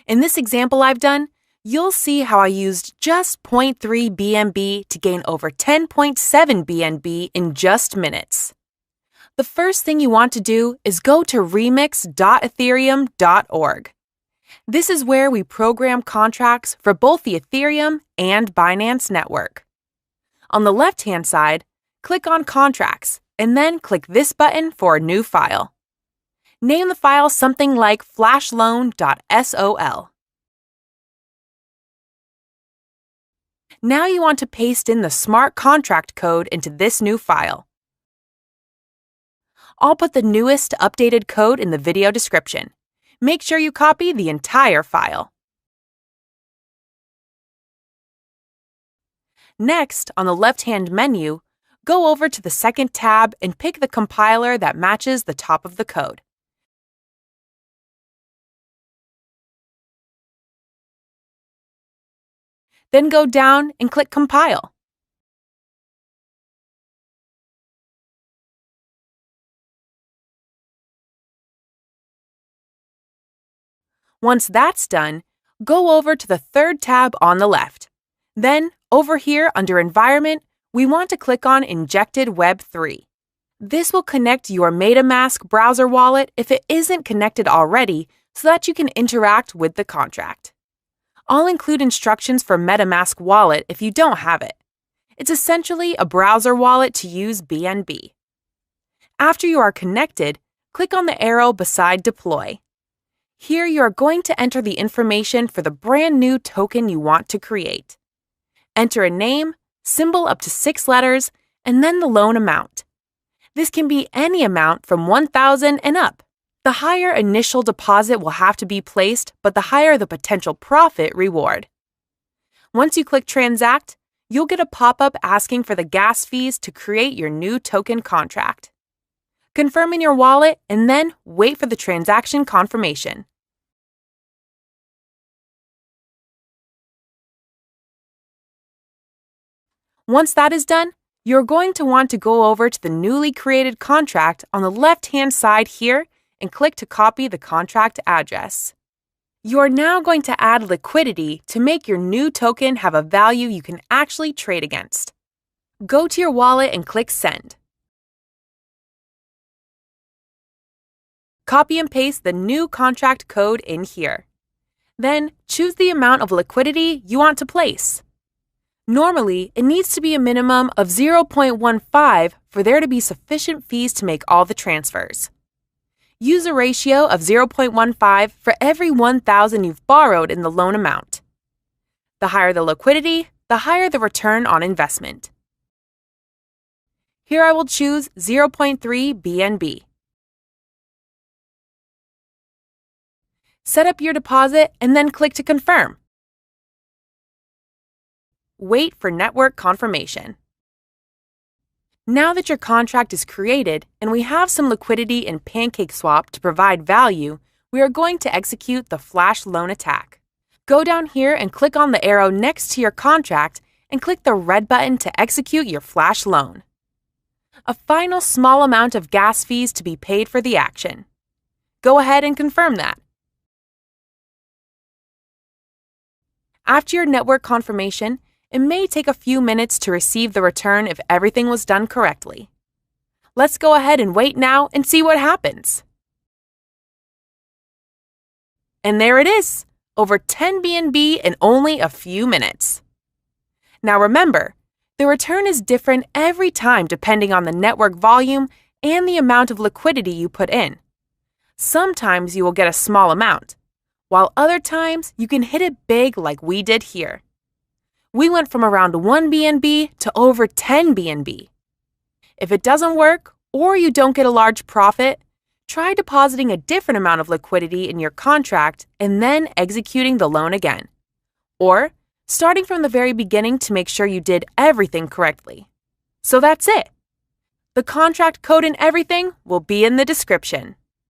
In this example I've done, you'll see how I used just 0.3 BNB to gain over 10.7 BNB in just minutes. The first thing you want to do is go to remix.ethereum.org. This is where we program contracts for both the Ethereum and Binance network. On the left-hand side, click on Contracts and then click this button for a new file. Name the file something like flashloan.sol. Now you want to paste in the smart contract code into this new file. I'll put the newest updated code in the video description. Make sure you copy the entire file. Next, on the left-hand menu, go over to the second tab and pick the compiler that matches the top of the code. Then go down and click Compile. Once that's done, go over to the third tab on the left. Then, over here under Environment, we want to click on Injected Web 3. This will connect your MetaMask browser wallet if it isn't connected already so that you can interact with the contract. I'll include instructions for MetaMask Wallet if you don't have it. It's essentially a browser wallet to use BNB. After you are connected, click on the arrow beside Deploy. Here you are going to enter the information for the brand new token you want to create. Enter a name, symbol up to 6 letters, and then the loan amount. This can be any amount from $1,000 and up. The higher initial deposit will have to be placed, but the higher the potential profit reward. Once you click Transact, you'll get a pop-up asking for the gas fees to create your new token contract. Confirm in your wallet and then wait for the transaction confirmation. Once that is done, you're going to want to go over to the newly created contract on the left-hand side here and click to copy the contract address. You are now going to add liquidity to make your new token have a value you can actually trade against. Go to your wallet and click Send. Copy and paste the new contract code in here. Then choose the amount of liquidity you want to place. Normally, it needs to be a minimum of 0.15 for there to be sufficient fees to make all the transfers. Use a ratio of 0.15 for every $1,000 you've borrowed in the loan amount. The higher the liquidity, the higher the return on investment. Here I will choose 0.3 BNB. Set up your deposit and then click to confirm. Wait for network confirmation. Now that your contract is created and we have some liquidity in PancakeSwap to provide value, we are going to execute the flash loan attack. Go down here and click on the arrow next to your contract and click the red button to execute your flash loan. A final small amount of gas fees to be paid for the action. Go ahead and confirm that. After your network confirmation, it may take a few minutes to receive the return if everything was done correctly. Let's go ahead and wait now and see what happens. And there it is, over 10 BNB in only a few minutes. Now remember, the return is different every time depending on the network volume and the amount of liquidity you put in. Sometimes you will get a small amount, while other times you can hit it big like we did here. We went from around 1 BNB to over 10 BNB. If it doesn't work or you don't get a large profit, try depositing a different amount of liquidity in your contract and then executing the loan again. Or starting from the very beginning to make sure you did everything correctly. So that's it. The contract code and everything will be in the description.